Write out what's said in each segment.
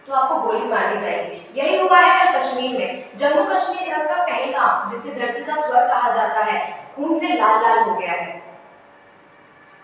तो आपको गोली मार दी जाएगी। यही हुआ है कल कश्मीर में। जम्मू कश्मीर का पहलगाम, जिसे धरती का स्वर्ग कहा जाता है, खून से लाल लाल हो गया है।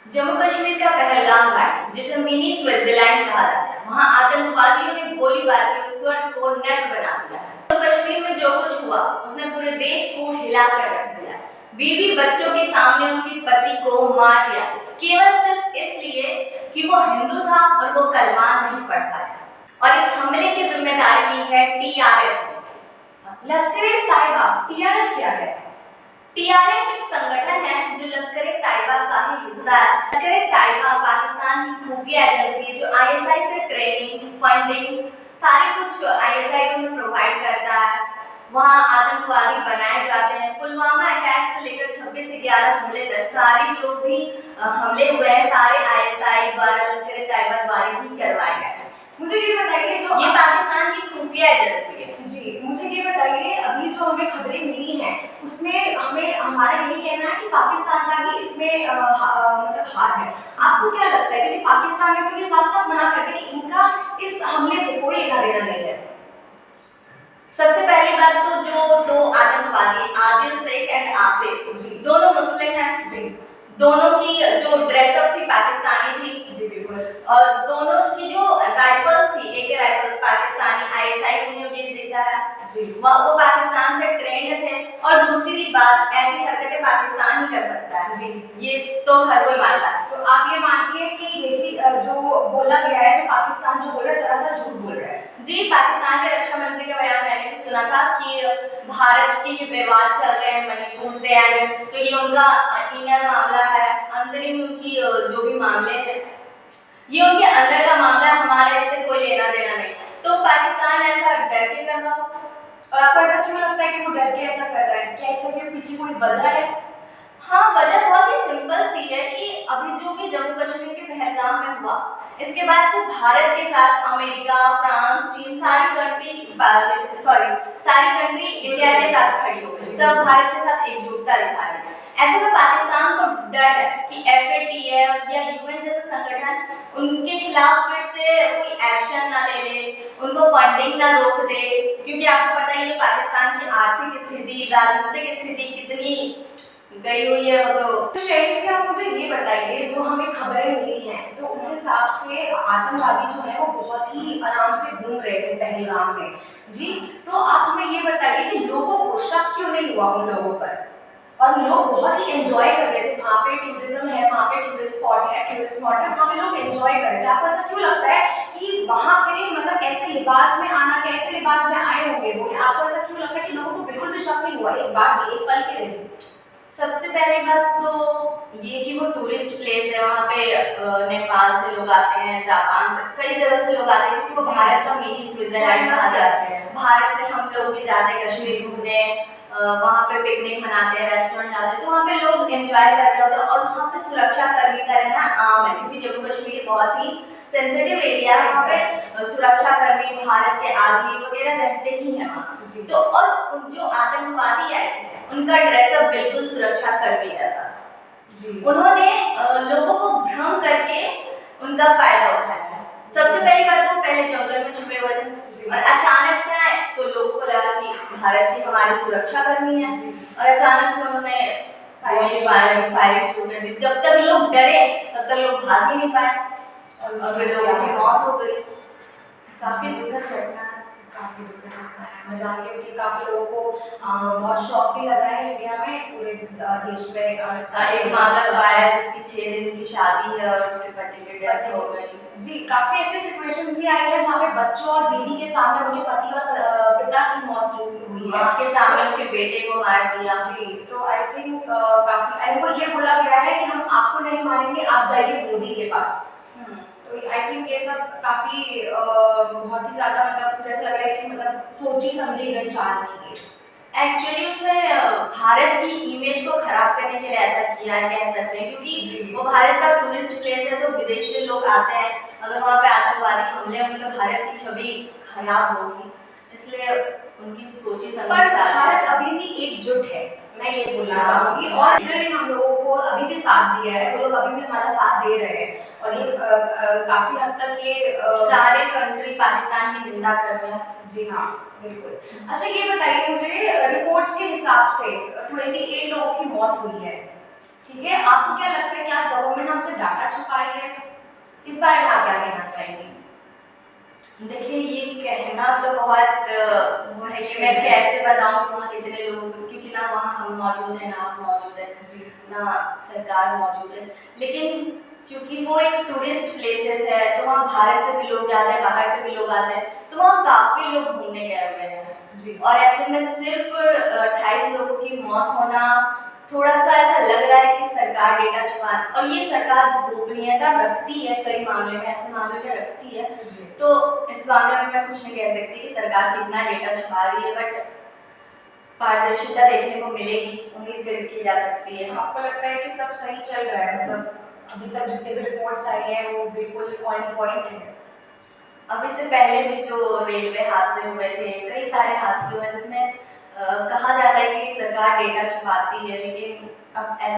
जम्मू कश्मीर का पहलगाम घाटी, जिसे मिनी स्विट्जरलैंड कहा जाता है, वहां आतंकवादियों ने गोलीबार के उस स्वर्ग को नर्क बना दिया है। जम्मू कश्मीर में जो कुछ हुआ उसने पूरे देश को हिलाकर रख दिया। बीवी बच्चों के सामने उसके पति को मार दिया, केवल सिर्फ इसलिए कि वो हिंदू था और वो कलमा नहीं पढ़ पाया। और इस हमले की जिम्मेदारी ली है टीआरएफ ने। लश्कर-ए-तैयबा, टीआरएफ क्या है? टीआरएफ एक संगठन है जो लश्कर-ए-तैयबा का ही हिस्सा है। लश्कर-ए-तैयबा पाकिस्तान की खुफिया एजेंसी है जो आईएसआई से ट्रेनिंग, फंडिंग सारे कुछ आईएसआई में प्रोवाइड करता है। वहाँ आतंकवादी बनाए जाते हैं। पुलवामा अटैक से लेकर 26/11 हमले तक सारी जो भी हमले हुए हैं सारे आईएसआई द्वारा, लश्कर-ए-तैयबा द्वारा ही करवाए गए। मुझे ये बताइए, जो ये पाकिस्तान की खुफिया एजेंसी है। जी, मुझे ये बताइए, अभी जो हमें खबरें मिली हैं उसमें हमें हमारा यही कहना है कि पाकिस्तान का ही इसमें मतलब हाथ है। आपको क्या लगता है? क्योंकि पाकिस्तान ने तो ये साफ-साफ मना कर दिया कि इनका इस हमले से कोई लेना देना नहीं है। सबसे पहली बात तो जो दो आतंकवादी आदिल शेख एंड आसिफ जी, दोनों मुस्लिम हैं जी। दोनों की जो ड्रेसअप थी पाकिस्तानी थी जी बिल्कुल। और दोनों की जो राइफल्स थी, एके राइफल्स पाकिस्तानी, आईएसआई उन्हें ये देता है जी। वो पाकिस्तान से ट्रेंड थे। और दूसरी बात, ऐसी हरकतें पाकिस्तान ही कर सकता है जी, ये तो हर कोई मानता है। तो आप ये मानती हैं कि यही जो बोला गया है, जो पाकिस्तान जो बोल रहा है, सरासर झूठ बोल रहा है? जी, पाकिस्तान के रक्षा मंत्री का बयान मैंने भी सुना था कि भारत के विवाद चल रहे हैं मणिपुर से एंड, तो ये उनका इनर मामला है, अंतरिम उनकी जो भी मामले हैं ये उनके अंदर का मामला है, हमारे इससे कोई लेना देना नहीं। तो पाकिस्तान ऐसा डर के कर रहा हो। और आपको ऐसा क्यों लगता है कि वो डर के ऐसा कर रहा है? क्या इसके पीछे कोई वजह है? हाँ, वजह बहुत ही सिंपल सी है कि अभी जो भी जम्मू कश्मीर के पहलगाम में हुआ, इसके बाद से भारत के साथ अमेरिका, फ्रांस, चीन सारी कंट्री इंडिया के साथ खड़ी हो गई, सब भारत के साथ एकजुटता दिखा रही है। ऐसे में पाकिस्तान को डर है कि एफएटीएफ या यूएन जैसे संगठन उनके खिलाफ फिर से कोई एक्शन ना ले, उनको फंडिंग ना रोक दे, क्योंकि आपको पता ही है पाकिस्तान की आर्थिक स्थिति, राजनीतिक स्थिति कितनी गई हुई है। वो तो शैली जी, आप मुझे ये बताइए, जो हमें खबरें मिली हैं तो उस हिसाब से आतंकवादी जो है वो बहुत ही आराम से घूम रहे थे पहलगाम में जी। तो आप हमें ये बताइए कि लोगों को शक क्यों नहीं हुआ उन लोगों पर? और लोग बहुत ही एंजॉय कर रहे थे। वहाँ पे टूरिज्म है, वहाँ पे टूरिस्ट स्पॉट है, वहाँ पे लोग एंजॉय कर रहे थे। आपको ऐसा क्यों लगता है कि वहाँ पे मतलब ऐसे लिबास में आना, कैसे लिबास में आए होंगे वो? आपको ऐसा क्यों लगता है कि लोगों को बिल्कुल भी शक नहीं हुआ एक बार भी, एक पल के लिए? सबसे पहली बात तो ये कि वो टूरिस्ट प्लेस है, वहाँ पे नेपाल से लोग आते हैं, जापान से, कई जगह से लोग आते हैं, क्योंकि वो भारत का मिनी स्विट्जरलैंड कहा जाते हैं। भारत से हम लोग भी जाते हैं कश्मीर घूमने, वहाँ पे पिकनिक मनाते हैं, रेस्टोरेंट जाते हैं, तो वहाँ पे लोग एंजॉय कर रहे होते हैं। और वहाँ पे सुरक्षा कर्मी का रहना आम है, क्योंकि जम्मू कश्मीर बहुत ही सेंसिटिव एरिया है, वहाँ पे सुरक्षा कर्मी, भारत के आर्मी वगैरह रहते ही हैं वहाँ। तो और जो आतंकवादी आए थे उनका ड्रेसअप बिल्कुल सुरक्षा कर्मी जैसा था। उन्होंने लोगों को भ्रम करके उनका फायदा उठाया है। सबसे पहली बात तो पहले जंगल में छुपे हुए थे और अचानक से आए तो लोगों को लगा कि भारत की हमारी सुरक्षा कर्मी है और अचानक से उन्होंने फायरिंग शुरू कर दी। जब तक लोग डरे तब तक लोग भाग ही नहीं पाए और फिर लोगों की मौत हो गई। काफी दुखद घटना है। काफ़ी दुखद होता है। मैं जानती हूँ कि काफ़ी लोगों को बहुत शॉक भी लगा है इंडिया में, पूरे देश में। एक मामला तो आया जिसकी 6 दिन की शादी है और उसके पति की डेथ हो गई। जी, काफ़ी ऐसी सिचुएशंस भी आई हैं जहाँ पे बच्चों और बीवी के सामने उनके पति और पिता की मौत हुई है। के सामने उसके बेटे को मार दिया। जी, तो आई थिंक काफ़ी इनको ये बोला गया है कि हम आपको नहीं मारेंगे, आप जाइए मोदी के पास। तो आई थिंक ये सब काफ़ी बहुत ही ज़्यादा मतलब जैसे लग रहा है कि मतलब सोची समझी गई चाल थी ये। एक्चुअली उसने भारत की इमेज को खराब करने के लिए ऐसा किया है, कह सकते हैं, क्योंकि वो भारत का टूरिस्ट प्लेस है तो विदेश से लोग आते हैं। अगर वहाँ पे आतंकवादी हमले होंगे तो भारत की छवि खराब होगी, इसलिए उनकी सोची समझी। पर भारत अभी भी एकजुट है, मैं ये बोलना चाहूँगी, और हम लोगों को को अभी भी साथ दिया है, वो लोग अभी भी हमारा साथ दे रहे हैं और ये काफ़ी हद तक ये सारे कंट्री पाकिस्तान की निंदा कर रहे हैं। जी हाँ, बिल्कुल। अच्छा ये बताइए मुझे, रिपोर्ट्स के हिसाब से 28 लोगों की मौत हुई है, ठीक है? आपको क्या लगता है, क्या गवर्नमेंट हमसे डाटा छुपा रही है? इस बारे में आप क्या कहना चाहेंगी? देखिए, ये कहना तो बहुत वो है कि मैं कैसे बताऊँ कि वहाँ कितने लोग, क्योंकि ना वहाँ हम मौजूद हैं, ना आप मौजूद हैं, जी। ना सरकार मौजूद है। लेकिन चूँकि वो एक टूरिस्ट प्लेसेस है, तो वहाँ भारत से भी लोग जाते हैं, बाहर से भी लोग आते हैं, तो वहाँ काफ़ी लोग घूमने गए हुए हैं। जी। और ऐसे में सिर्फ 28 लोगों की मौत होना थोड़ा-सा ऐसा लग रहा है कि सरकार डेटा छुपा, और ये सरकार गोपनीयता रखती है कई मामले में, ऐसे मामले में रखती है। जी। तो इस मामले में मैं कुछ नहीं कह सकती कि सरकार कितना डेटा छुपा रही है, बट पारदर्शिता देखने को मिलेगी, उम्मीद की जा सकती है। तो आपको लगता है कि सब सही चल रहा है, मतलब अभी तक जितने भी रिपोर्ट्स आई हैं वो बिल्कुल ऑन पॉइंट है? अभी से पहले भी जो रेलवे हादसे हुए थे, कई सारे हादसे हुए जिसमें कहा जाता है कि सरकार डेटा छुपाती है, लेकिन अब ऐसा